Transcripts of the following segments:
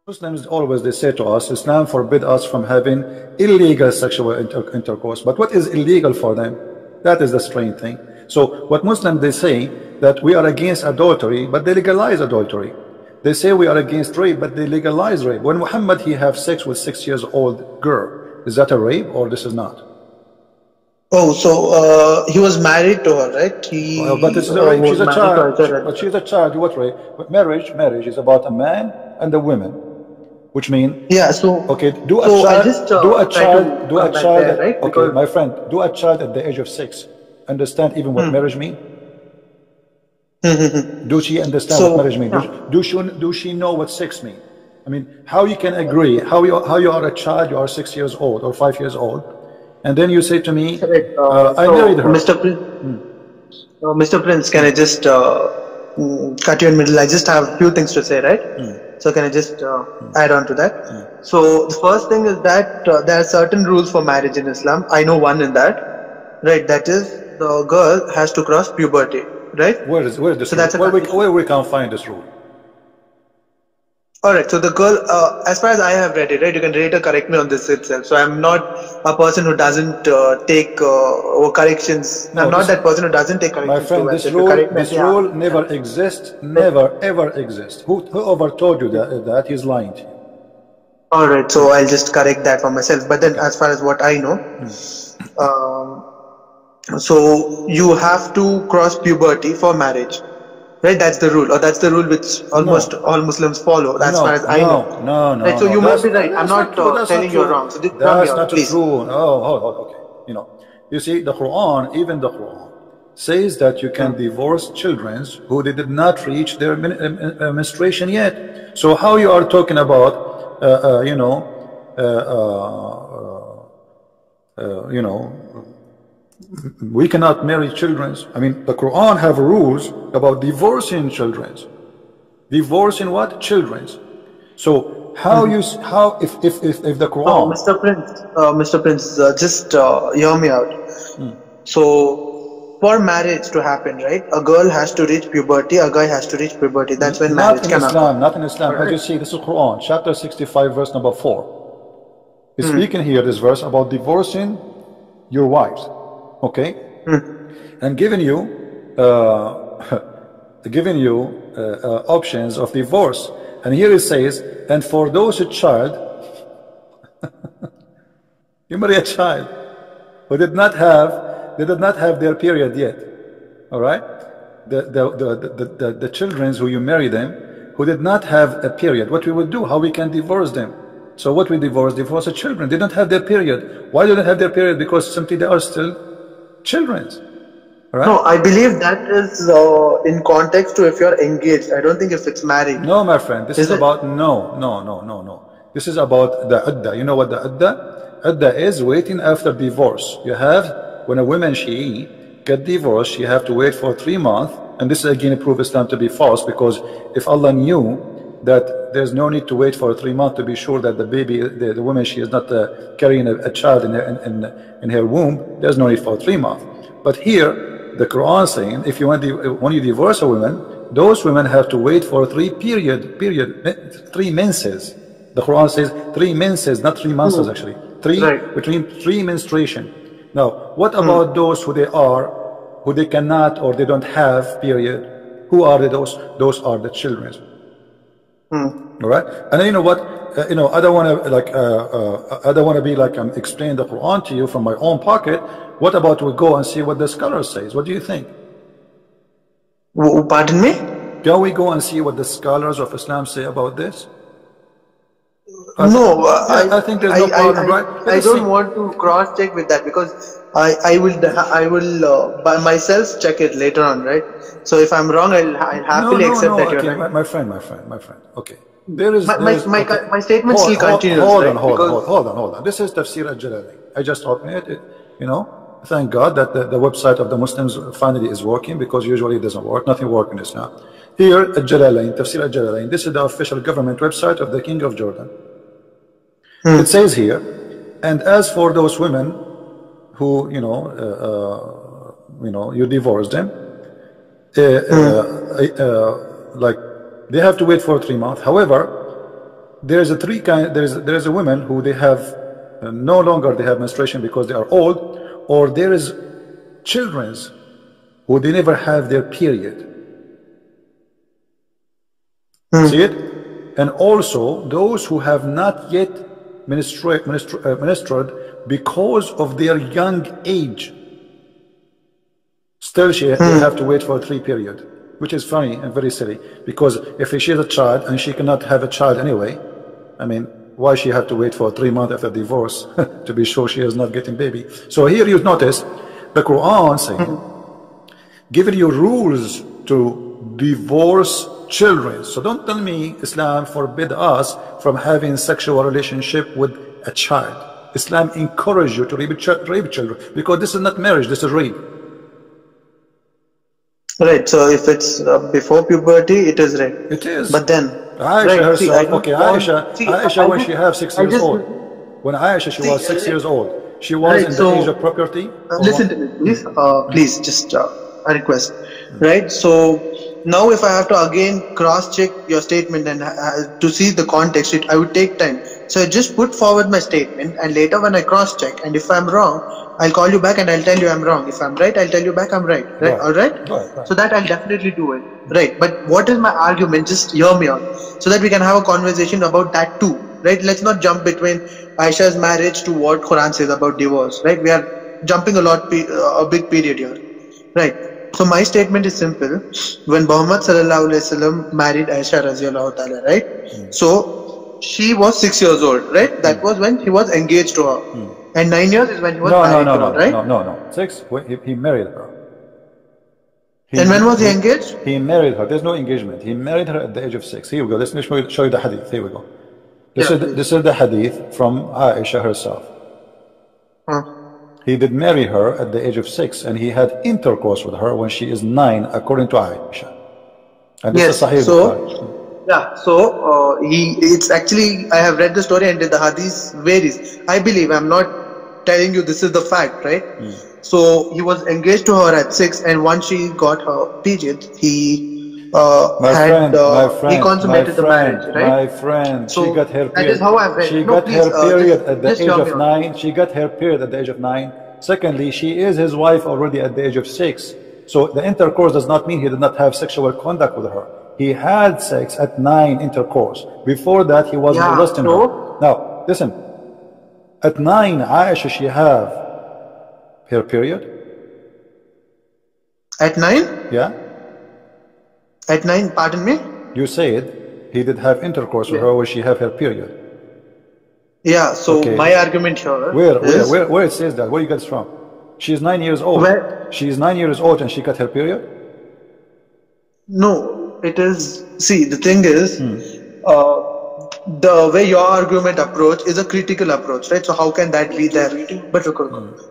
Muslims always, they say to us, Islam forbid us from having illegal sexual intercourse. But what is illegal for them? That is the strange thing. So what Muslims, they say that we are against adultery, but they legalize adultery. They say we are against rape, but they legalize rape. When Muhammad, he have sex with 6 years old girl, is that a rape or this is not? Oh, so he was married to her, right? But this is a rape. She's a child. But she's a child. What rape? But marriage is about a man and a woman, which mean, yeah. So okay, do a child, right? Okay, because my friend, do a child at the age of 6 understand even what marriage mean? Do she understand what marriage means? Do she know what sex means? I mean, how you can agree? How you are a child? You are 6 years old or 5 years old, and then you say to me, "I married her." Mr. Prince, can I just cut you in the middle? I just have a few things to say, right? So can I just add on to that? So the first thing is that there are certain rules for marriage in Islam. I know one in that, right? That is, the girl has to cross puberty. Right? Where is this? So where we can find this rule? All right. So the girl, as far as I have read it, right? You can later correct me on this itself. So I'm not a person who doesn't take corrections. No, I'm not that person who doesn't take corrections. My friend, this rule never exists. Never ever exists. Whoever told you that he's lying to you. All right. So I'll just correct that for myself. But then, as far as what I know. So you have to cross puberty for marriage, right? That's the rule, or that's the rule which almost all Muslims follow. As far as I know. No. Right, so you must be right. I'm not telling you wrong. So that's not true. Okay. You see, the Quran, even the Quran, says that you can divorce children who did not reach their menstruation yet. So how you are talking about, we cannot marry children. I mean, the Quran have rules about divorcing children. Divorcing what? Children. So how if the Quran? Mr. Prince, just hear me out. So for marriage to happen, right? A girl has to reach puberty. A guy has to reach puberty. That's when marriage can happen. Not in Islam. As you see, this is Quran, chapter 65, verse number 4. He's speaking here this verse about divorcing your wives. Okay, and giving you options of divorce, and here it says, and for those child, you marry a child who did not have their period yet. All right, the children who you marry them who did not have a period, what we will do? How we can divorce them? So what we divorce the children. They don't have their period. Why do they have their period? Because simply they are still children. Right? No, I believe that is in context to if you're engaged. I don't think if it's married. No, my friend, this is about no. This is about the iddah. You know what the iddah? Iddah is waiting after divorce. You have, when a woman she get divorced, she have to wait for 3 months, and this again prove Islam to be false, because if Allah knew that there's no need to wait for 3 months to be sure that the baby, the woman, she is not carrying a child in her womb, there's no need for 3 months. But here, the Quran saying, if you when you divorce a woman, those women have to wait for 3 menses. The Quran says 3 menses, not 3 months actually. Between 3 menstruation. Now, what about those who they cannot or they don't have period? Who are those? Those are the children. All right, and then you know what? I don't want to be like I'm explaining the Quran to you from my own pocket. What about we go and see what the scholar says? What do you think? Pardon me? Can we go and see what the scholars of Islam say about this? I think there's no problem, right? I don't want to cross-check with that, because I will by myself check it later on, right? So if I'm wrong, I'll happily accept that you're right. My friend. Okay, my statement still continues. Hold on. This is Tafsir al-Jalalain. I just opened it. Thank God that the website of the Muslims finally is working, because usually it doesn't work. Nothing works in Islam. Here, al-Jalalain, Tafsir al-Jalalain. This is the official government website of the King of Jordan. It says here, and as for those women who you divorce them, like they have to wait for 3 months. However, there is a three kind. There is a woman who they have no longer they have menstruation because they are old, or there is children's who they never have their period. See it? And also those who have not yet ministered because of their young age. Still they have to wait for a 3 period, which is funny and very silly, because if she is a child and she cannot have a child anyway, I mean, why she have to wait for 3 months after divorce to be sure she is not getting baby? So here you notice the Quran saying, giving you rules to divorce children. So don't tell me Islam forbid us from having sexual relationship with a child. Islam encourage you to rape children, because this is not marriage, this is rape. Right, so if it's before puberty, it is rape. It is. But then Aisha herself, Aisha when she have 6 years old. When Aisha, she was 6 years old. She was in the age of puberty. Listen to me, please. Please, just a request. Right, so now if I have to again cross-check your statement and to see the context, I would take time. So I just put forward my statement, and later when I cross-check, and if I'm wrong, I'll call you back and I'll tell you I'm wrong. If I'm right, I'll tell you back I'm right. Right? Right. All right? Right. So that I'll definitely do it. Right. But what is my argument? Just hear me out, so that we can have a conversation about that too. Right? Let's not jump between Aisha's marriage to what Quran says about divorce. Right? We are jumping a big period here. Right. So my statement is simple. When Muhammad sallallahu alaihi wasallam married Aisha radhiyallahu ta'ala, right? So she was 6 years old, right? That was when he was engaged to her. And 9 years is when he was married to her, right? No. 6, he married her. And when was he engaged? He married her. There's no engagement. He married her at the age of 6. Here we go. Let me show you the hadith. Here we go. This is the hadith from Aisha herself. He did marry her at the age of 6, and he had intercourse with her when she is 9, according to Aisha. And this is Sahih Bukhari. Yeah, so it's actually, I have read the story and the hadith varies. I believe, I'm not telling you this is the fact, right? So he was engaged to her at 6, and once she got her period, he consummated the marriage, right? My friend, so she got her period. That is how I've read. She got her period at the age of 9. She got her period at the age of 9. Secondly, she is his wife already at the age of 6. So the intercourse does not mean he did not have sexual conduct with her. He had sex at 9 intercourse. Before that, he was molesting her. Now, listen. At 9, Aisha, she have her period. At 9? Yeah. At 9, pardon me? You said he did have intercourse with her where she have her period. Yeah, so my argument here Where it says that? Where you get it from? She's 9 years old. She's 9 years old and she got her period? No, it is, see, the thing is, the way your argument approach is a critical approach, right? So how can that be there?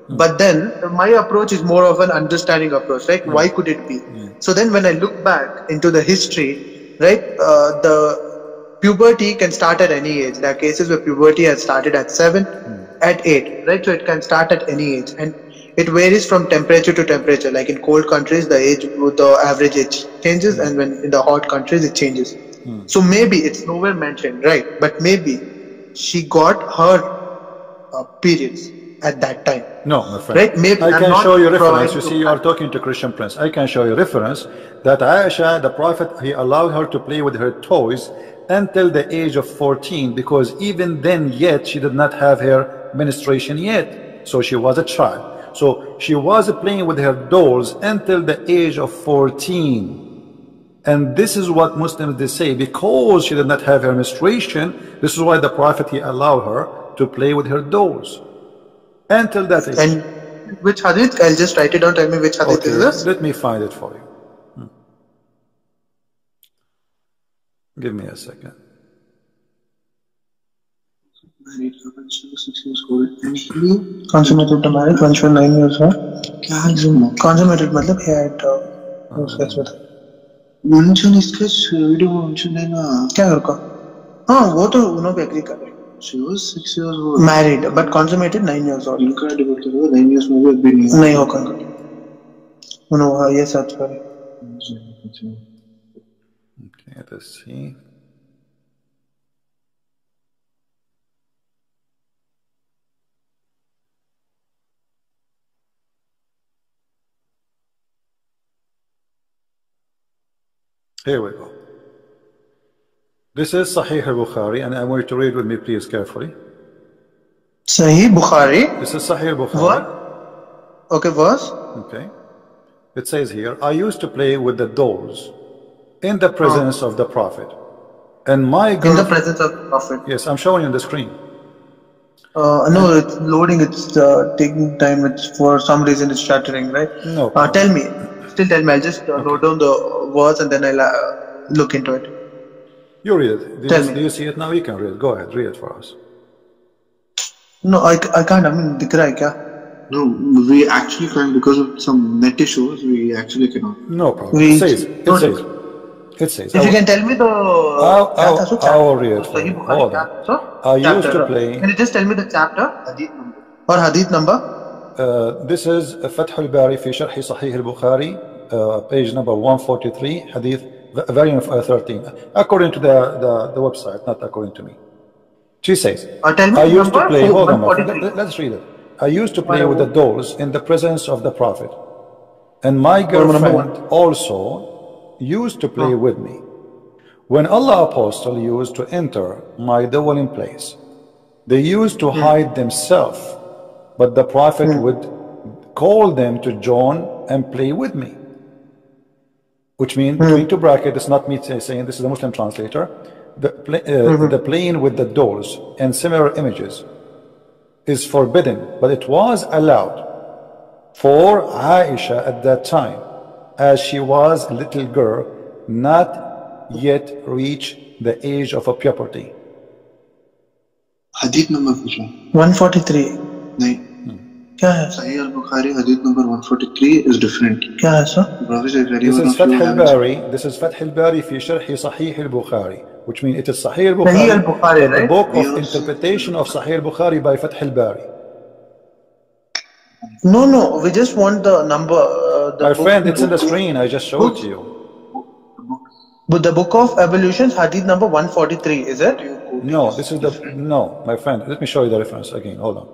But then my approach is more of an understanding approach, right? Why could it be? So then when I look back into the history, right, the puberty can start at any age. There are cases where puberty has started at 7, at 8, right? So it can start at any age, and it varies from temperature to temperature. Like in cold countries, the average age changes, and when in the hot countries, it changes. So maybe it's nowhere mentioned, right? But maybe she got her periods at that time. No, my friend. Right? Maybe I can show you reference. You see, you are talking to Christian Prince. I can show you reference that Aisha, the Prophet, he allowed her to play with her toys until the age of 14, because even then yet she did not have her menstruation yet. So she was a child. So she was playing with her dolls until the age of 14. And this is what Muslims, they say, because she did not have her menstruation, this is why the Prophet, he allowed her to play with her dolls until that age. And which hadith? I'll just write it down. Tell me which hadith is this. Let me find it for you. Give me a second. Married when she was 6 years old, and he consummated the marriage when she was 9 years old. Consummated मतलब he had sex with her. Mention इसके video में mention है ना क्या करो? हाँ वो तो उन्होंने भी एग्री कर रहे हैं. She was 6 years old. Married but consummated 9 years old. इनका डिबेट करो 9 years में भी अभी नहीं होगा. उन्होंने ये सर्च करे. Okay, let's see. Here we go. This is Sahih al-Bukhari, and I want you to read with me, please, carefully. Sahih Bukhari. This is Sahih al-Bukhari. What? Okay, verse. Okay. It says here, I used to play with the dolls in the presence of the Prophet. And my girl... In the presence of the Prophet. Yes, I'm showing you on the screen. No, it's loading, it's taking time, it's for some reason it's stuttering, right? No. Tell me. Still tell me, I'll just note down the words and then I'll look into it. You read it. Do you see it now? You can read it. Go ahead, read it for us. No, I can't. I mean, dikh raha hai kya? No, we actually can't because of some net issues. We actually cannot. No problem. It says. If you can tell me the... I will read it for you. Hold on. I used to play... Can you just tell me the chapter? Hadith number. Or hadith number? This is Fath al-Bari fi Sharh Sahih al-Bukhari, page number 143, hadith variant 13. According to the website, not according to me. She says, I used to play... Hold on, let's read it. I used to play with the dolls in the presence of the Prophet. And my girlfriend also used to play with me. When Allah Apostle used to enter my dwelling place, they used to hide themselves, but the Prophet would call them to join and play with me. Which means, between two brackets, it's not me saying, this is a Muslim translator, the playing with the dolls and similar images is forbidden, but it was allowed for Aisha at that time, as she was a little girl, not yet reached the age of a puberty. Hadith number 143. No. क्या है? Sahih al-Bukhari hadith number 143 is different. क्या है sir? This is Fath al-Bari. This is Fath al-Bari fi Sharh Sahih al-Bukhari, which means it is Sahih al-Bukhari, right? The book of interpretation of Sahih al-Bukhari by Fath al-Bari. No, we just want the number. My friend, it's in the screen. I just showed it to you. But the book of evolutions, hadith number 143, is it? No, this is the... No, my friend, let me show you the reference again. Hold on.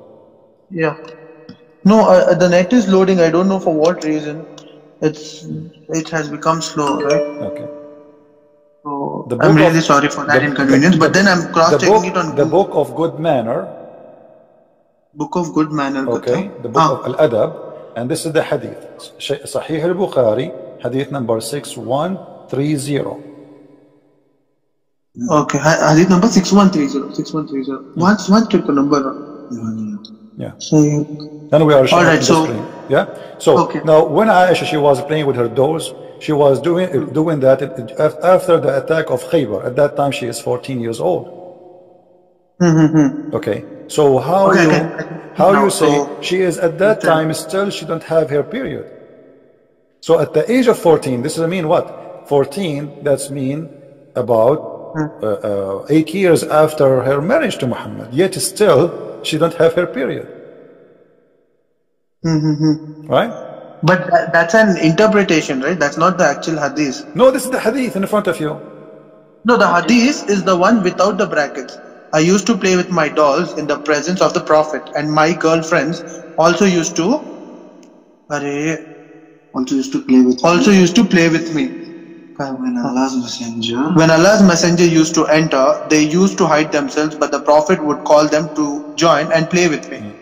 Yeah. No, the net is loading. I don't know for what reason. It has become slow, right? Okay. So I'm really sorry for that inconvenience. But then I'm cross-checking it on the book of good manner. Book of good manner. Okay. The book of Al-Adab. And this is the hadith. Sahih al-Bukhari, hadith number 6130. Okay. Hadith number 6130. 6130. One triple number. Yeah. So then we are showing right, the screen. Yeah. So now, when Aisha, she was playing with her dolls, she was doing that after the attack of Khaybar. At that time, she is 14 years old. Okay. So how you say she is at that time still she don't have her period? So at the age of 14, this is mean what? 14. That's mean about 8 years after her marriage to Muhammad. Yet still she don't have her period. Right? But that's an interpretation, right? That's not the actual hadith. No, this is the hadith in front of you. No, the hadith is the one without the brackets. I used to play with my dolls in the presence of the Prophet, and my girlfriends also used to play with me. When Allah's messenger used to enter, they used to hide themselves, but the Prophet would call them to join and play with me.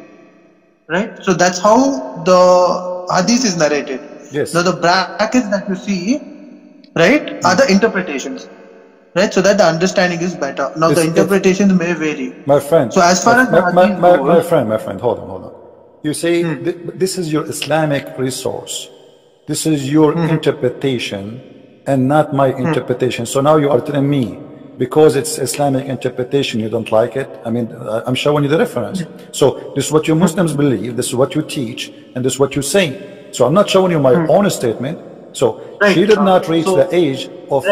Right? So that's how the hadith is narrated. Yes. Now the brackets that you see, right, are the interpretations. Right? So that the understanding is better. Now the interpretations may vary. My friend. So as far as the hadith goes, my friend, hold on. You say this is your Islamic resource. This is your interpretation and not my interpretation. So now you are telling me, because it's Islamic interpretation, you don't like it? I mean, I'm showing you the reference. So this is what you Muslims believe, this is what you teach, and this is what you say. So I'm not showing you my own statement. So she did not reach the age of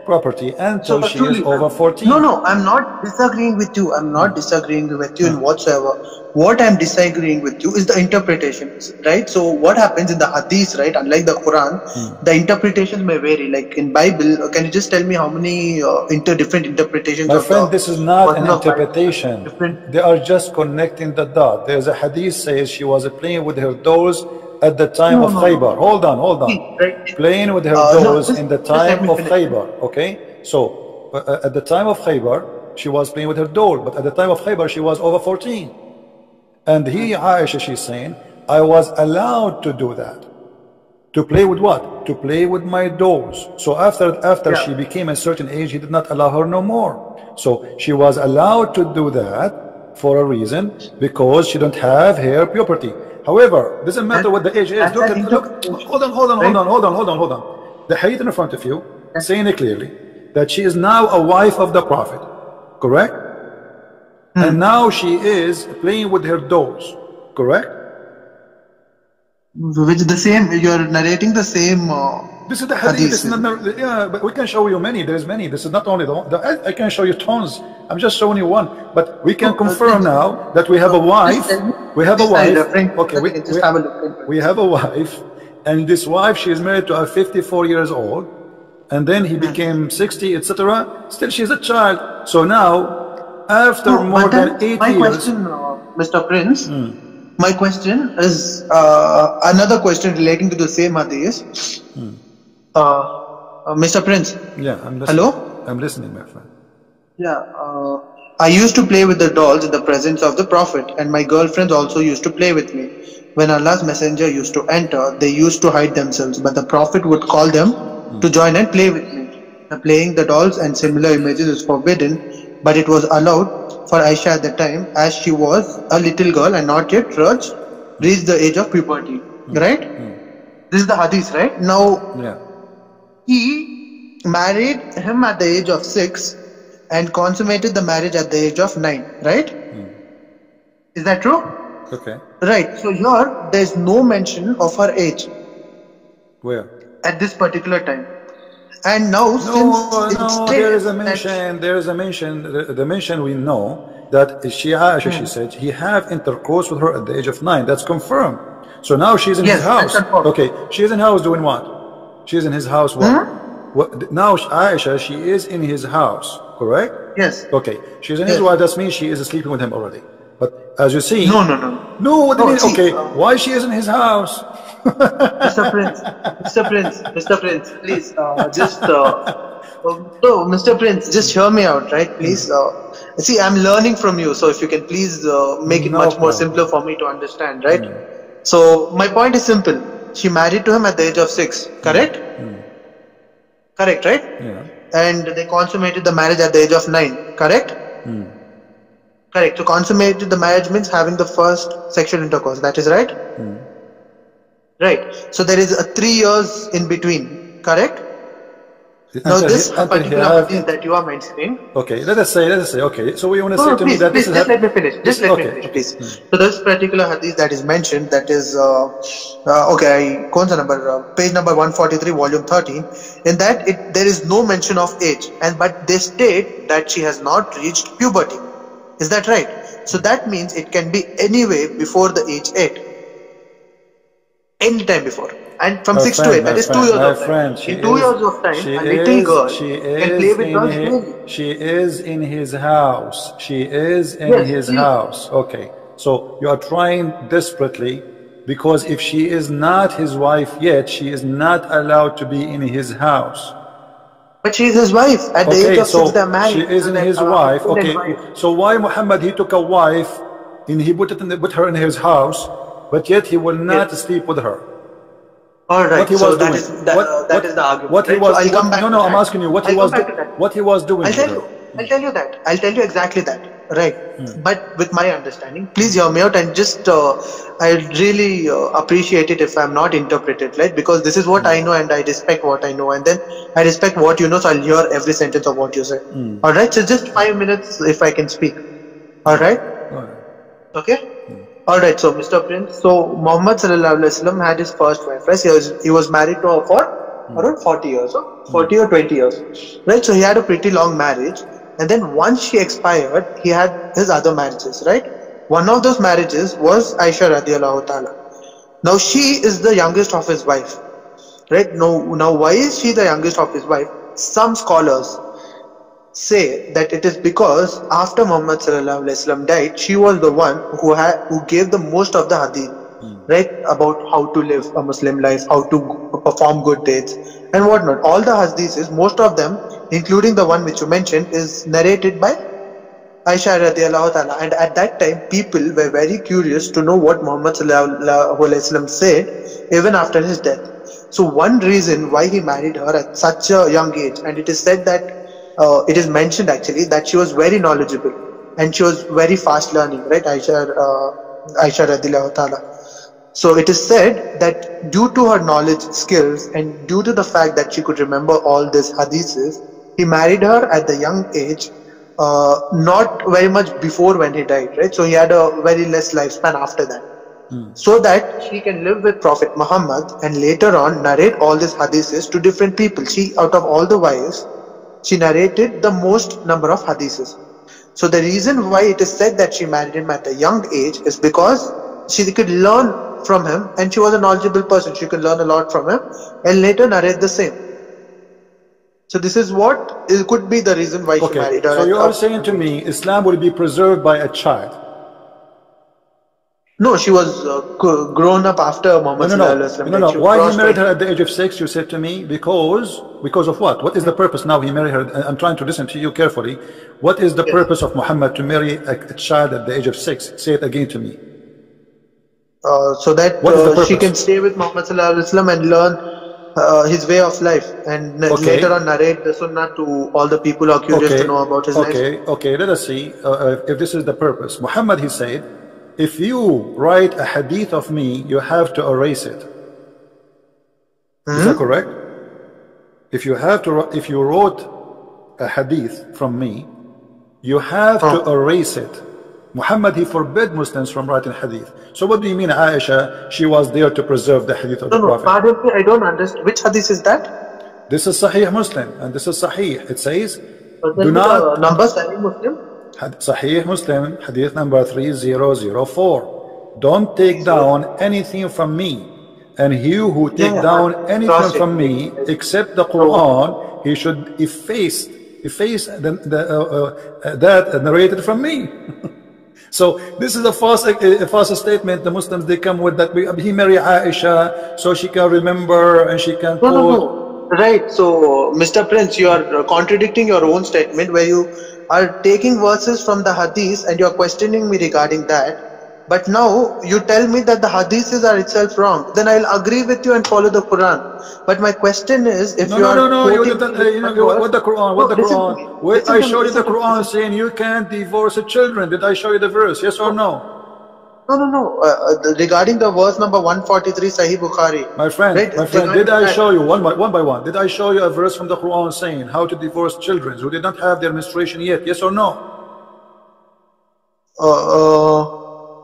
property until she is over 14. No, I'm not disagreeing with you. I'm not disagreeing with you in whatsoever. What I'm disagreeing with you is the interpretations, right? So what happens in the hadith, right? Unlike the Quran, the interpretations may vary. Like in Bible, can you just tell me how many different interpretations? My friend, this is not an interpretation. They are just connecting the dot. There's a hadith says she was playing with her dolls at the time of Khaybar. Hold on. Right. Playing with her dolls in the time of Khaybar. Okay? So, at the time of Khaybar, she was playing with her doll. But at the time of Khaybar, she was over 14. And Aisha, she's saying, I was allowed to do that. To play with what? To play with my dolls. So after she became a certain age, he did not allow her no more. So she was allowed to do that for a reason, because she don't have her puberty. However, doesn't matter what the age is. Look, hold on. The hadith in front of you, saying it clearly, that she is now a wife of the Prophet. Correct? And now she is playing with her dolls. Correct? Which the same, you're narrating the same. This is the hadith. This is not, yeah, but we can show you many. There's many. This is not only the one. I can show you tons. I'm just showing you one. But we can confirm now that we have a wife. We have a wife. Okay, we have a wife, and this wife, she is married to a 54 years old, and then he became 60, etc. Still, she's a child. So now, after more than 8 years. My question, Mr. Prince. My question is another question relating to the same hadith. Mr. Prince. Yeah, I'm listening. Hello? I'm listening, my friend. Yeah. I used to play with the dolls in the presence of the Prophet, and my girlfriends also used to play with me. When Allah's messenger used to enter, they used to hide themselves, but the Prophet would call them to join and play with me. The playing the dolls and similar images is forbidden, but it was allowed for Aisha at the time, as she was a little girl and not yet reached the age of puberty. Right? This is the hadith, right? Now, he married him at the age of 6 and consummated the marriage at the age of 9. Right? Is that true? Okay. Right. So here, there is no mention of her age. Where? At this particular time. And now, there is a mention. There is a mention. The mention we know that Aisha, she said he have intercourse with her at the age of 9. That's confirmed. So now she's in his house. Okay, she's in house doing what? She's in his house. What? Now Aisha, she is in his house. Correct? Yes. Okay, she's in his house. That means she is sleeping with him already. But as you see, no. What do you mean? Okay, why she is in his house? Mr. Prince, please, Mr. Prince, just hear me out, right? Please, see, I'm learning from you, so if you can please make it much more simpler for me to understand, right? So, my point is simple. She married to him at the age of 6, correct? Correct, right? Yeah. And they consummated the marriage at the age of 9, correct? Correct. So, consummated the marriage means having the first sexual intercourse, that is right? Right. So there is a 3 years in between, correct? Now this particular hadith that you are mentioning. Okay, let us say, okay, so we want to say to me that this is... Just let me finish, please. So this particular hadith that is mentioned, that is, page number 143, volume 13, in that there is no mention of age, but they state that she has not reached puberty. Is that right? So that means it can be anyway before the age 8. Any time before, and from 6 to 8, that is 2 years of time. In 2 years of time, a little girl can play with dolls. She is in his house. She is in his house. Okay, so you are trying desperately, because if she is not his wife yet, she is not allowed to be in his house. But she is his wife. At the age of 6, they are married. She is in his wife. Okay, so why Muhammad, he took a wife and he put her in his house, but yet he will not sleep with her? Alright, so that is the argument. What he was, I'm asking you, what he was doing. I'll tell you that. I'll tell you exactly that. Right. But with my understanding, please hear me out, and just I really appreciate it if I'm not interpreted, right? Because this is what I know, and I respect what I know, and then I respect what you know, so I'll hear every sentence of what you say. Alright, so just 5 minutes if I can speak. Alright? Okay? Alright, so Mr. Prince, so Muhammad sallallahu alaihi wasallam had his first wife, right? He was married to her for around 40 years, 40 or 20 years, right? So he had a pretty long marriage, and then once she expired, he had his other marriages, right? One of those marriages was Aisha radiallahu ta'ala. Now she is the youngest of his wife, right? Now why is she the youngest of his wife? Some scholars say that it is because after Muhammad sallallahu alaihi wasallam died, she was the one who gave the most of the hadith, right? About how to live a Muslim life, how to perform good deeds and whatnot. All the hadiths, most of them, including the one which you mentioned, is narrated by Aisha radiallahu ta'ala. And at that time, people were very curious to know what Muhammad sallallahu alaihi wasallam said even after his death. So one reason why he married her at such a young age, and it is said that it is mentioned actually that she was very knowledgeable and she was very fast learning, right? Aisha radiallahu ta'ala. So it is said that due to her knowledge, skills, and due to the fact that she could remember all these hadiths, he married her at the young age, not very much before when he died, right? So he had a very less lifespan after that. So that she can live with Prophet Muhammad and later on narrate all these hadiths to different people. She, out of all the wives, she narrated the most number of hadiths. So the reason why it is said that she married him at a young age is because she could learn from him and she was a knowledgeable person. She could learn a lot from him and later narrate the same. So this is what it could be the reason why she married her. So you are saying to me Islam will be preserved by a child? No, she was grown up after Muhammad. No. Why he married her at the age of 6? You said to me because of what? What is the purpose now he married her? I'm trying to listen to you carefully. What is the purpose of Muhammad to marry a child at the age of 6? Say it again to me. So that she can stay with Muhammad and learn his way of life and later on narrate the Sunnah to all the people who are curious to know about his life. Okay, let us see if this is the purpose. Muhammad, he said, if you write a hadith of me, you have to erase it. Is that correct? If you wrote a hadith from me, you have to erase it. Muhammad, he forbid Muslims from writing hadith. So what do you mean Aisha, she was there to preserve the hadith of the Prophet? No, pardon me, I don't understand. Which hadith is that? This is Sahih Muslim and this is Sahih. It says, do not... number Sahih Muslim? Sahih Muslim, hadith number 3004. Don't take down anything from me. And he who take down anything from me except the Quran, he should efface that narrated from me. So this is a false statement. The Muslims, they come with that he married Aisha so she can remember and she can quote. No. Right. So Mr. Prince, you are contradicting your own statement where you are taking verses from the hadith and you are questioning me regarding that. But now you tell me that the hadiths are itself wrong. Then I'll agree with you and follow the Quran. But my question is, if what the Quran? Wait, I showed you the Quran saying you can't divorce children. Did I show you the verse? Yes or no? No. Regarding the verse number 143, Sahih Bukhari. My friend, did I show you one by one? Did I show you a verse from the Quran saying how to divorce children who did not have their menstruation yet? Yes or no?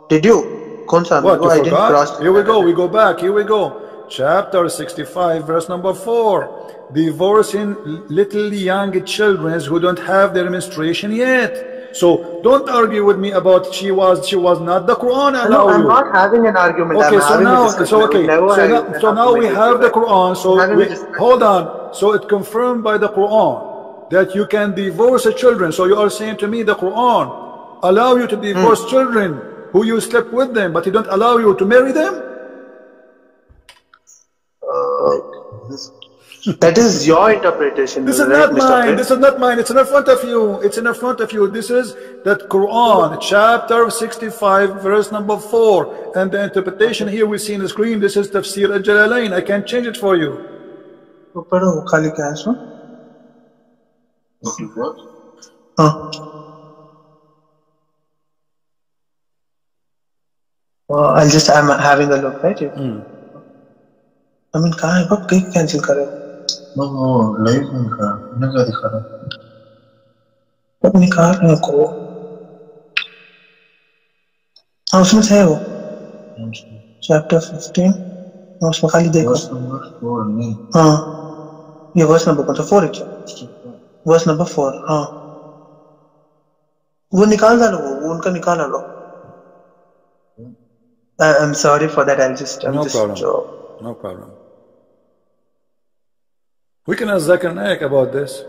Did you? What, you forgot? Here we go. We go back. Here we go. Chapter 65, verse number 4. Divorcing little young children who don't have their menstruation yet. So don't argue with me about she was not. The Quran allow I'm not having an argument. Okay, so now we have the Quran. So hold on. So it confirmed by the Quran that you can divorce children. So you are saying to me the Quran allow you to divorce children who you slept with them, but he don't allow you to marry them? That is your interpretation. This is not mine. This is not mine. It's in front of you. It's in front of you. This is that Quran, chapter 65, verse number 4. And the interpretation here we see on the screen, this is Tafsir al-Jalalain. I can change it for you. I'm having a look, right? I mean, कब cancel करे? No, live नहीं कर, नहीं क्या दिखा रहा? कब निकाल रहे को? हाँ उसमें से है वो. Chapter 15. हाँ उसमें खाली देखो. Verse number 4 नहीं. हाँ. ये verse number कौन सा 4 है? Verse number 4. हाँ. वो निकाल डालो वो उनका निकाल डालो. I'm sorry for that. No problem. We can ask Zakir Naik about this.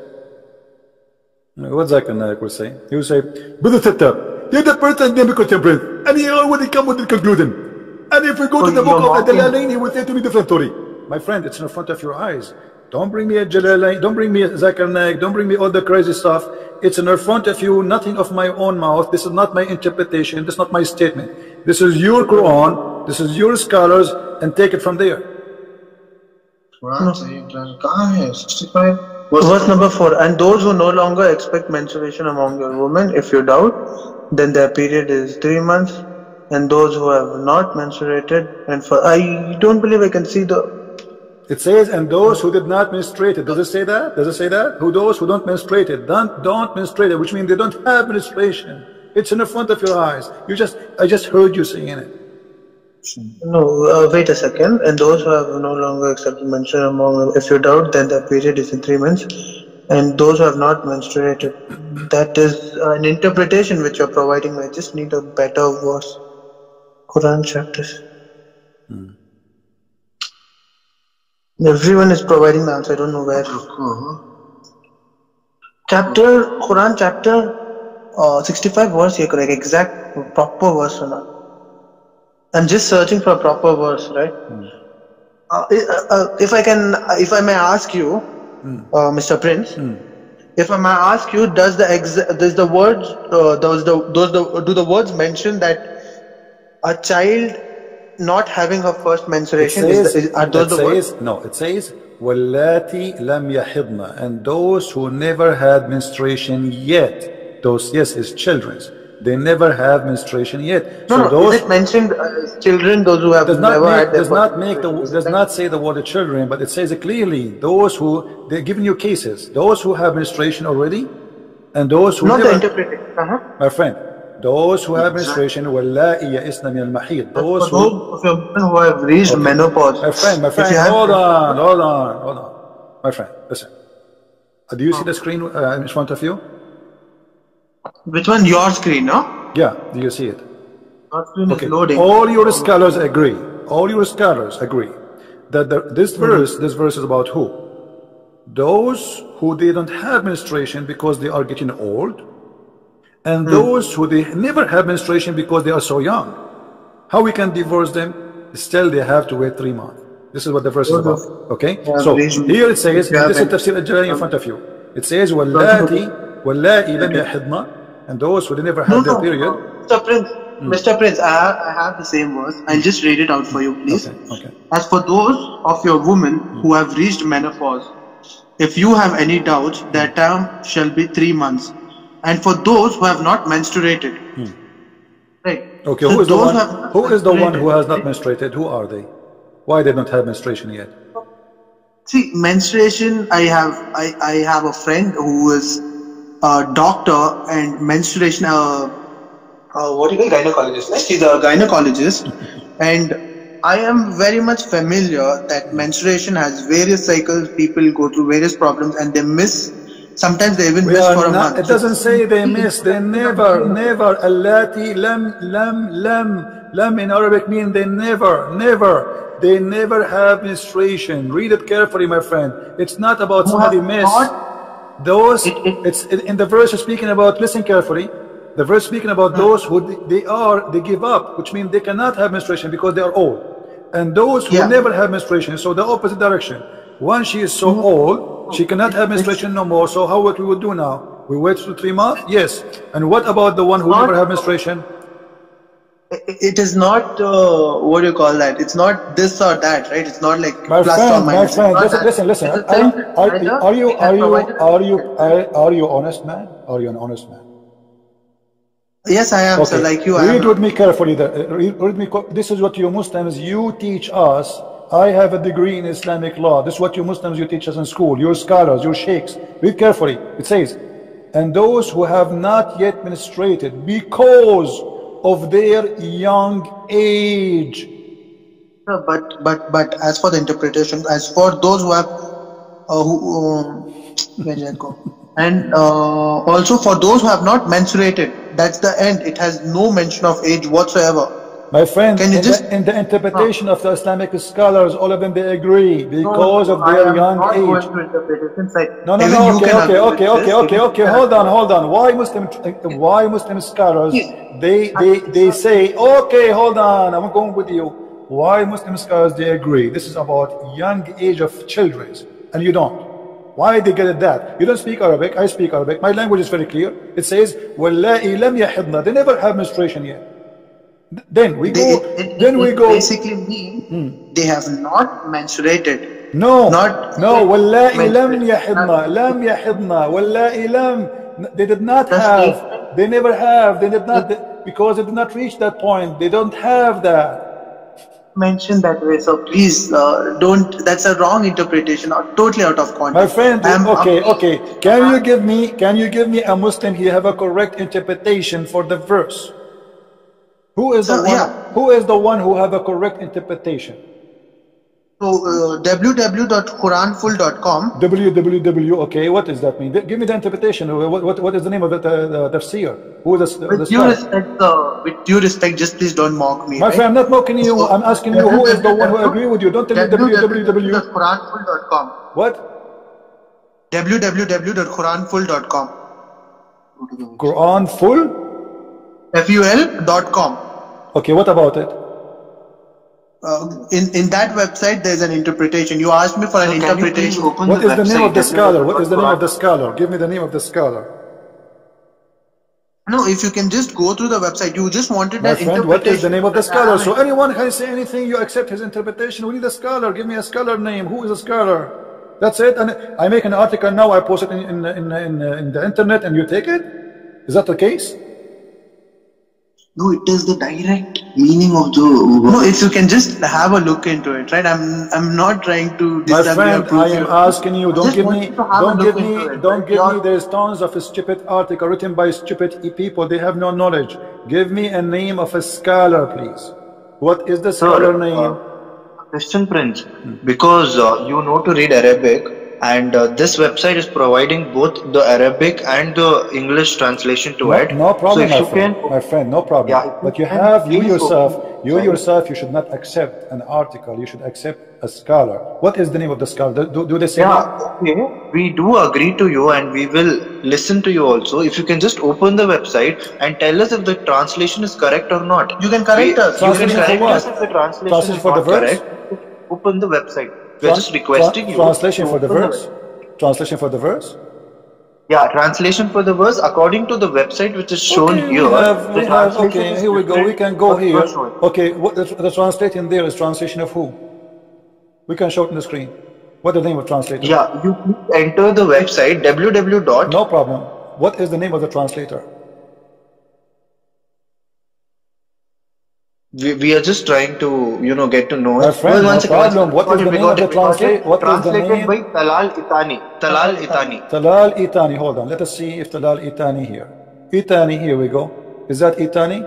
What Zakir Naik will say? He will say, Brother Tata, you're the person never contemplate, and you already come with the conclusion. And if we go to So the book you're of mocking. Jalalain, he will say to me different story. My friend, it's in front of your eyes. Don't bring me a Jalalain, don't bring me a Zakir Naik, don't bring me all the crazy stuff. It's in front of you, nothing of my own mouth. This is not my interpretation, this is not my statement. This is your Quran, this is your scholars, and take it from there. Verse number 4. And those who no longer expect menstruation among your women, if you doubt, then their period is 3 months. And those who have not menstruated, and for I don't believe I can see the. It says, and those who did not menstruate. Does it say that? Does it say that? Who those who don't menstruate, don't menstruate, which means they don't have menstruation. It's in the front of your eyes. I just heard you saying it. No, wait a second. And those who have no longer accepted menstruation among them, if you doubt, then their period is in 3 months. And those who have not menstruated, that is an interpretation which you're providing. I just need a better verse. Quran chapters. Everyone is providing the answer. I don't know where. Quran chapter 65 verse. You're correct. Exact proper verse or not? I'm just searching for a proper verse, right? If I may ask you, Mr. Prince, if I may ask you, do the words mention that a child not having her first menstruation are those the words? No, it says وَاللَّاتِي لَمْ يَحِضْنَ, and those who never had menstruation yet. Those, yes, is children's. They never have menstruation yet. No, those, is it mentioned children, those who have never had their does not say the word children, but it says it clearly. Those who, they're giving you cases. Those who have menstruation already, and those who not never. The interpreting. My friend, those who have menstruation, وَاللَّائِي يَئِسْنَ مِنَ الْمَحِيضِ. Those who have reached menopause. My friend, hold on. My friend, listen. Do you see the screen in front of you? Which one? Your screen, no? Yeah, do you see it? Our screen is loading. All your scholars agree that this verse is about who? Those who they don't have menstruation because they are getting old, and those who they never have menstruation because they are so young. How we can divorce them? Still they have to wait 3 months. This is what the verse is about. Okay? So here it says, this is Tafsir al-Jalalain in front of you. It says, وَاللَّائِي لَمْ يَحِضْنَ, and those who they never had their period. Mr. Prince, I have the same verse. I'll just read it out for you, please. Okay. As for those of your women who have reached menopause, if you have any doubts, their term shall be 3 months. And for those who have not menstruated, right? Okay, so who is the one who has not menstruated? Who are they? Why they don't have menstruation yet? See, menstruation. I have a friend who is a doctor and menstruation. What do you call gynecologist? Right? She's a gynecologist, and I am very much familiar that menstruation has various cycles. People go through various problems and they miss. Sometimes they even miss for a month. It doesn't say they miss. They never. Allati lam in Arabic mean they never. They never have menstruation. Read it carefully, my friend. It's not about somebody miss. It's in the verse speaking about. Listen carefully. The verse speaking about those who they give up, which means they cannot have menstruation because they are old, and those who never have menstruation. So the opposite direction. Once she is so old, she cannot have menstruation no more. So what we would do now? We wait for 3 months? Yes. And what about the one who never have menstruation? It is not what do you call that? It's not this or that, right? It's not like my plus friend, or minus. My friend, listen. Are you honest man? Are you an honest man? Yes, I am. Okay. So like you, read with me carefully. This is what you Muslims teach us. I have a degree in Islamic law. This is what you Muslims teach us in school. Your scholars, your sheikhs. Read carefully. It says, and those who have not yet menstruated because of their young age. But as for the interpretation, as for those who have where did I go? And also for those who have not menstruated, that's the end. It has no mention of age whatsoever. My friend, Can you in the interpretation of the Islamic scholars, all of them, they agree because of their young age. I am not going to interpret it. Since No, okay. Hold on. Why Muslim scholars, they say, okay, hold on, I'm going with you. Why Muslim scholars, they agree? This is about young age of children, and you don't. Why they get it that? You don't speak Arabic, I speak Arabic. My language is very clear. It says, وَاللَّائِ لَمْ يَحِضْنَا. They never have menstruation yet. Then we go. Basically mean they have not menstruated. No. وَاللَّائِ لَمْ يَحِضْنَا. لَمْ يَحِضْنَا. وَاللَّائِ لَمْ. They did not have. They never have. They did not, because they did not reach that point. They don't have that. Mentioned that way, so please don't. That's a wrong interpretation, or totally out of context. My friend, okay. Can you give me a Muslim here have a correct interpretation for the verse? Who is the one? Yeah. Who is the one who have a correct interpretation? So www.quranfull.com. www. Okay, what does that mean? Give me the interpretation. What is the name of the tafsir? Who is the with due respect, just please don't mock me. My friend, I'm not mocking you. I'm asking you who is the one who agree with you. Don't tell me www.quranfull.com. What? www.quranfull.com. Quranfull? FUL.com. Okay, what about it? In that website, there is an interpretation. You asked me for an interpretation. What is the name of the scholar? What is the name of the scholar? Give me the name of the scholar. No, if you can just go through the website. You just wanted My an friend, interpretation. what is the name of the scholar? So anyone can say anything, you accept his interpretation. We need a scholar. Give me a scholar name. Who is a scholar? That's it. And I make an article now, I post it in the internet, and you take it? Is that the case? No, it is the direct meaning of the word. No, if you can just have a look into it, right? I'm not trying to disagree. My friend, I am asking you, don't give me, there's tons of stupid article written by stupid people. They have no knowledge. Give me a name of a scholar, please. What is the scholar name? Christian Prince, because you know to read Arabic, and this website is providing both the Arabic and the English translation to it. No problem, so my friend, no problem. Yeah, but you yourself, you should not accept an article. You should accept a scholar. What is the name of the scholar? Do they say that? Okay. We do agree to you, and we will listen to you also. If you can just open the website and tell us if the translation is correct or not. You can correct us. You can correct us if the translation is not correct. Open the website. We're just requesting you. Translation for the verse? Translation for the verse? Yeah, translation for the verse according to the website which is shown here. Okay, here we go. We can go here. Okay, what the translating there is translation of who? We can show it on the screen. What is the name of translator? Yeah, you enter the website www. No problem. What is the name of the translator? We are just trying to, get to know. My friend, no problem. What is the name of the translator? What is the name? Translated by Talal Itani. Talal Itani. Hold on. Let us see if Talal Itani here. Itani, here we go. Is that Itani?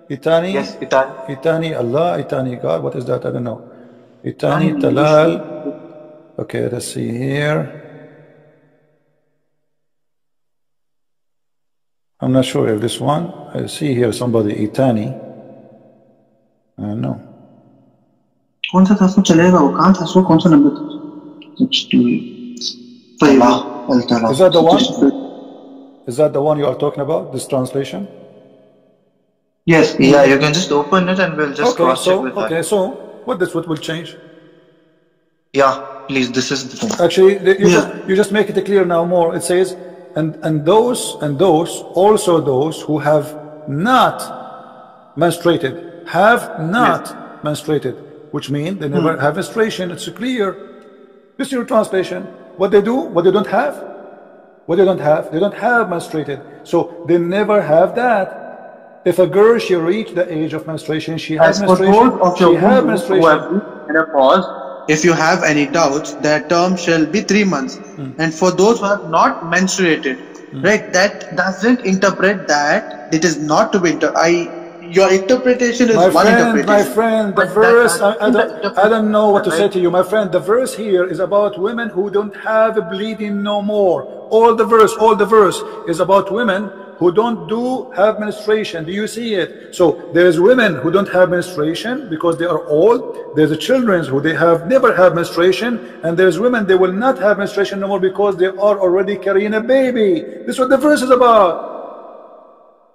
Itani? Yes, Itani. Itani, Allah, Itani, God. What is that? I don't know. Itani, Talal. Okay, let's see here. I'm not sure if this one. I see here somebody, Itani. No. कौन सा था सो चलेगा वो कहाँ था सो कौन सा number था? Is that the one? Is that the one you are talking about? This translation? Yes. Yeah, you can just open it and we'll just cross check with that. Okay, so what will change? Yeah, please. This is the thing. Actually, you just make it clear now more. It says, and those also those who have not menstruated. Have not menstruated, which means they never have menstruation. It's clear. This is your translation. What they do, what they don't have, they don't have menstruated. So they never have that. If a girl, she reached the age of menstruation, she has menstruation. She has menstruation. If you have any doubts, their term shall be 3 months. And for those who have not menstruated, right, that doesn't interpret that it is not to be your interpretation is one interpretation. My friend, the verse, I don't know what to say to you. My friend, the verse here is about women who don't have bleeding no more. All the verse is about women who don't have menstruation. Do you see it? So there's women who don't have menstruation because they are old. There's children who they have never have menstruation, and there's women they will not have menstruation no more because they are already carrying a baby. This is what the verse is about.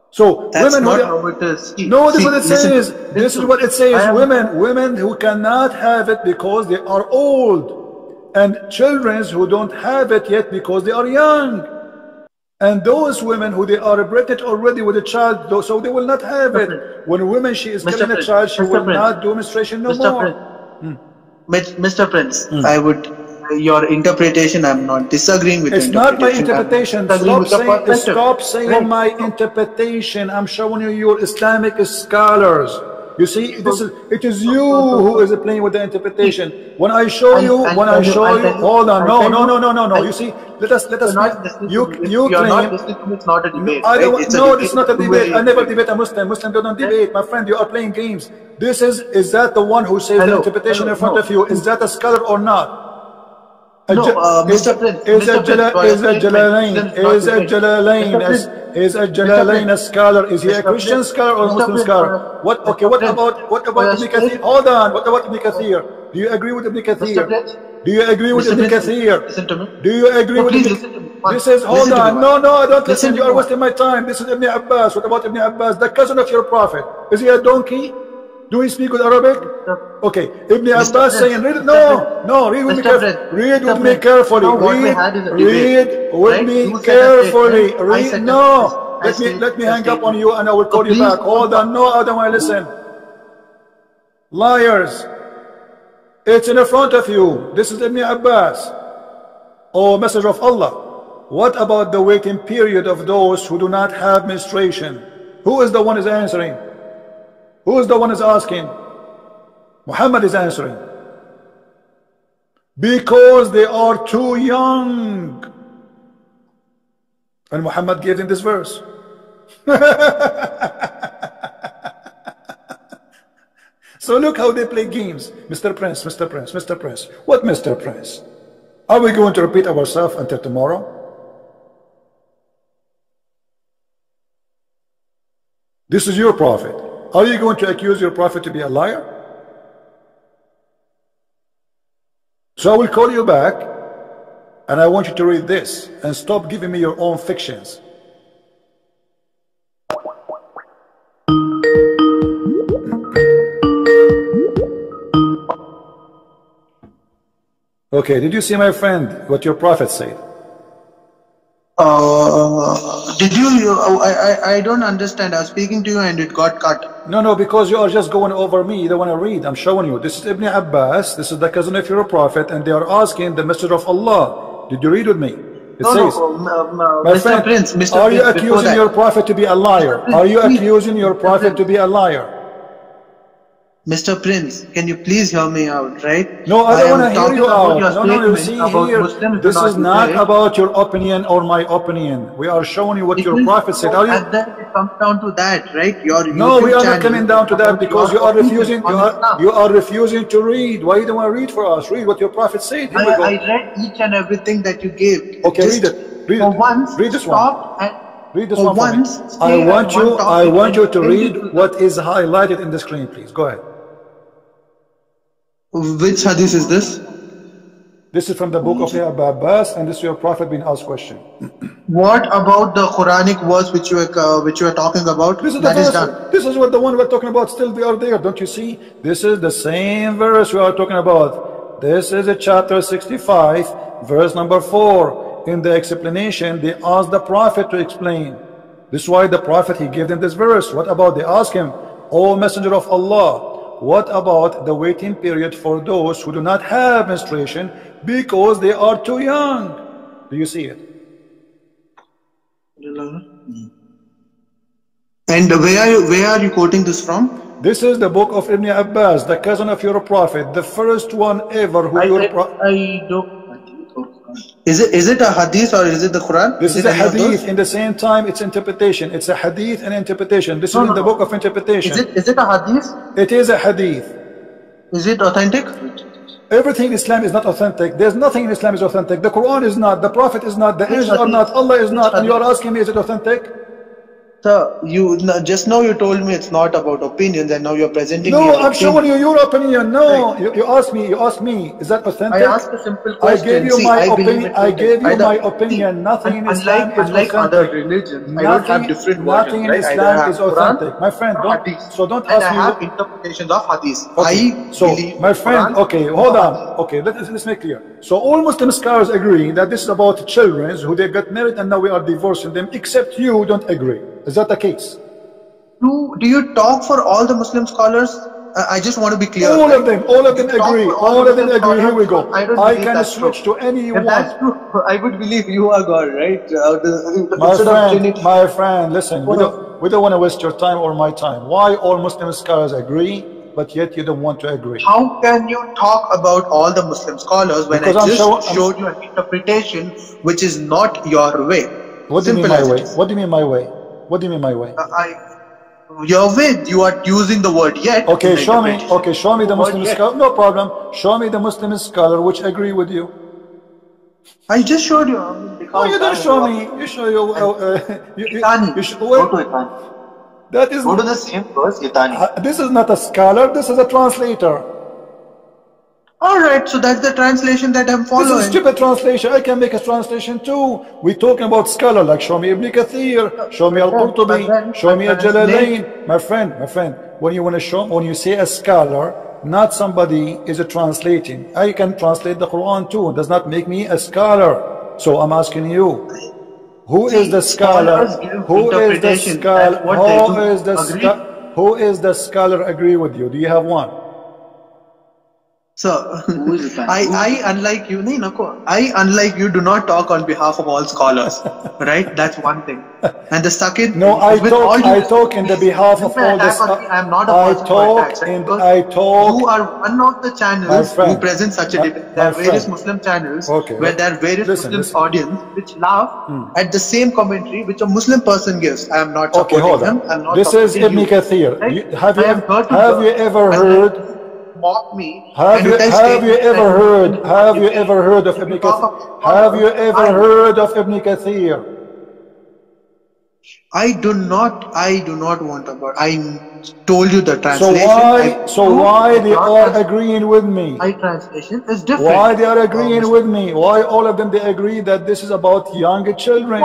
So that's women not how it is. No, this is what it says. This is what it says. Women who cannot have it because they are old, and children who don't have it yet because they are young. And those women who they are pregnant already with a child, so they will not have it. When a woman she is carrying a child, she will not do menstruation no more. Mr. Prince, I would. Your interpretation, I'm not disagreeing with. It's not my interpretation. Stop saying my interpretation. I'm showing you your Islamic scholars. You see, it is you who is playing with the interpretation. When I show you, hold on, no. You see, let us. You claim it's not a debate. It's not a debate. I never debate a Muslim. Muslims don't debate, my friend. You are playing games. Is that the one who says the interpretation in front of you? Is that a scholar or not? No, Mr. Prince. Is a Jalalain a scholar? Is he a Christian scholar or a Muslim scholar? What? Okay. What about Ibn Kathir? Hold on. What about Ibn Kathir? Do you agree with Ibn Kathir? Do you agree with Ibn Kathir? Listen to me. Do you agree with Ibn Kathir? This is hold on. No, I don't listen. You are wasting my time. This is Ibn Abbas. What about Ibn Abbas, the cousin of your prophet? Is he a donkey? Do we speak with Arabic? Okay. Ibn Abbas saying, read it. No, read with me carefully. Read with me carefully. Read with me carefully. Read. No. Let me hang up on you and I will call you back. Hold on. No, I don't want to listen. Liars. It's in front of you. This is Ibn Abbas. Oh, Messenger of Allah. What about the waiting period of those who do not have menstruation? Who is the one is answering? Who is the one is asking? Muhammad is answering. Because they are too young. And Muhammad gave them this verse. So look how they play games. Mr. Prince. What Mr. Prince? Are we going to repeat ourselves until tomorrow? This is your prophet. Are you going to accuse your prophet to be a liar? So I will call you back and I want you to read this and stop giving me your own fictions. Okay, did you see, my friend, what your prophet said? Did you? I don't understand. I was speaking to you and it got cut. No, because you are just going over me. You don't want to read. I'm showing you. This is Ibn Abbas. This is the cousin of your prophet, and they are asking the Messenger of Allah. Did you read with me? It says, my Mr. friend, Prince, are you accusing your prophet to be a liar? Are you accusing your prophet to be a liar? Mr. Prince, can you please hear me out, right? No, I don't want to hear you out. No, you see here, this is not about your opinion or my opinion. We are showing you what your prophet said. And then it comes down to that, right? No, we are not coming down to that because you are refusing. You are refusing to read. Why you don't want to read for us? Read what your prophet said. I read each and everything that you gave. Okay, read it. Read it. Read this one. Read this one for me. I want you to read what is highlighted in the screen, please. Go ahead. Which hadith is this? This is from the book of Ibn Abbas, and this is your prophet being asked question. What about the Quranic verse which you are talking about? This is the verse. This is what the one we're talking about. Still, they are there. Don't you see? This is the same verse we are talking about. This is a chapter 65, verse number 4. In the explanation, they asked the prophet to explain. This is why the prophet, he gave them this verse. What about? They asked him, O Messenger of Allah, what about the waiting period for those who do not have menstruation because they are too young? Do you see it? And where are you quoting this from? This is the book of Ibn Abbas, the cousin of your prophet, the first one ever who I don't. Is it a hadith or is it the Quran? This is a hadith. In the same time, it's interpretation. It's a hadith and interpretation. This is in the book of interpretation. Is it a hadith? It is a hadith. Is it authentic? Everything in Islam is not authentic. There's nothing in Islam is authentic. The Quran is not, the Prophet is not, the angels are not, Allah is not, and you are asking me, is it authentic? Sir, just now you told me it's not about opinions, and now you're presenting me. No, I'm showing you your opinion. No, Right. you asked me, is that authentic? I asked a simple question. I gave you my opinion. I gave you my See, opinion. Nothing in Islam is unlike authentic. other religions, I don't have different Nothing versions, in right? Islam is Quran authentic. My friend, or don't Hadith. ask I me. have interpretations of Hadith. Okay, so my friend, Quran okay, hold on. Okay, let's make clear. So all Muslim scholars agree that this is about children who they got married and now we are divorcing them, except you don't agree. Is that the case? Do you talk for all the Muslim scholars? I just want to be clear. All right? of them agree. All of them agree. Here we go. I can switch to any you If that's want. true, I would believe you are God, right? My friend, listen. We don't want to waste your time or my time. Why all Muslim scholars agree, but yet you don't want to agree? How can you talk about all the Muslim scholars when Because I just showed you an interpretation which is not your way? What do you mean my way? What do you mean my way? What do you mean my way? Your way, you are using the word yet. Okay, show me. Okay, show me the Muslim scholar. No problem. Show me the Muslim scholar which agree with you. I just showed you. No, you don't show me. You show you. Go to Itani. That is. Go to the same verse, Itani. This is not a scholar. This is a translator. Alright, so that's the translation that I'm following. This is a stupid translation. I can make a translation too. We're talking about scholar, like show me Ibn Kathir, show me Al-Qurtubi, show me Al-Jalalain. My friend, when you want to show, when you say a scholar, not somebody is translating. I can translate the Quran too. It does not make me a scholar. So I'm asking you, who is the scholar? Who is the scholar? Who is the scholar agree with you? Do you have one? So, I unlike you, do not talk on behalf of all scholars, right? That's one thing. And the second, no, I talk in the behalf of all the scholars. I am not a person who attacks, right? You are one of the channels who present such a debate. There are various Muslim channels where there are various Muslim audience which laugh at the same commentary which a Muslim person gives. I am not supporting him. I'm not this is Ibn Kathir. Right? Have you ever heard? Mock me. Have you ever heard of Ibn Kathir? Have you ever heard of Ibn Kathir? I do not want about. I told you the translation. So why they are agreeing with me? My translation is different. Why they are agreeing with me? Why all of them they agree that this is about young children?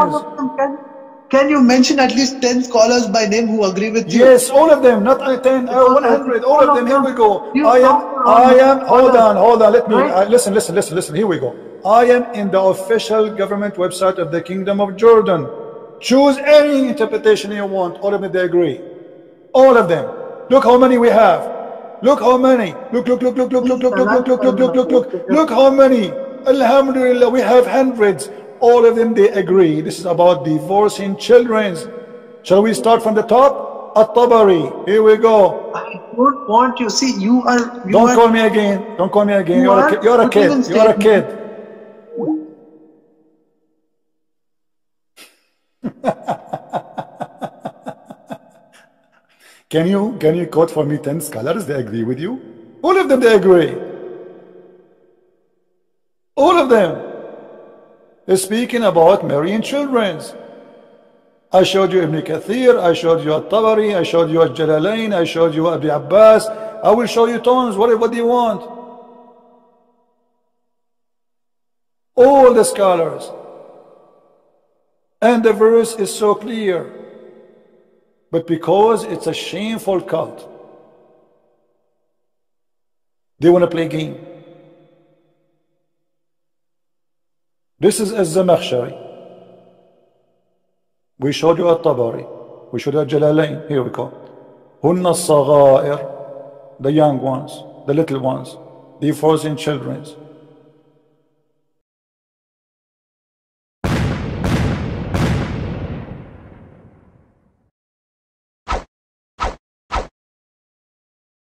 Can you mention at least 10 scholars by name who agree with you? Yes, all of them, not 10, 100, all of them. Here we go. I am. Hold on. Let me listen. Here we go. I am in the official government website of the Kingdom of Jordan. Choose any interpretation you want. All of them they agree. All of them. Look how many we have. Look how many. Look how many. Alhamdulillah, we have hundreds. All of them they agree. This is about divorcing children. Shall we start from the top? At-Tabari. Here we go. I don't want you. See, you are. Don't call me again. Don't call me again. You're a kid. You're a kid. Can you quote for me 10 scholars? They agree with you. All of them they agree. All of them. Speaking about marrying children. I showed you Ibn Kathir, I showed you At-Tabari, I showed you Al-Jalalain, I showed you Abi Abbas. I will show you tons. What do you want? All the scholars. And the verse is so clear. But because it's a shameful cult, they want to play game. This is Az-Zamakhshari. We showed you At-Tabari. We showed you Al-Jalalain. Here we go. Hunna as-Saghair, the young ones, the little ones, the divorcing children.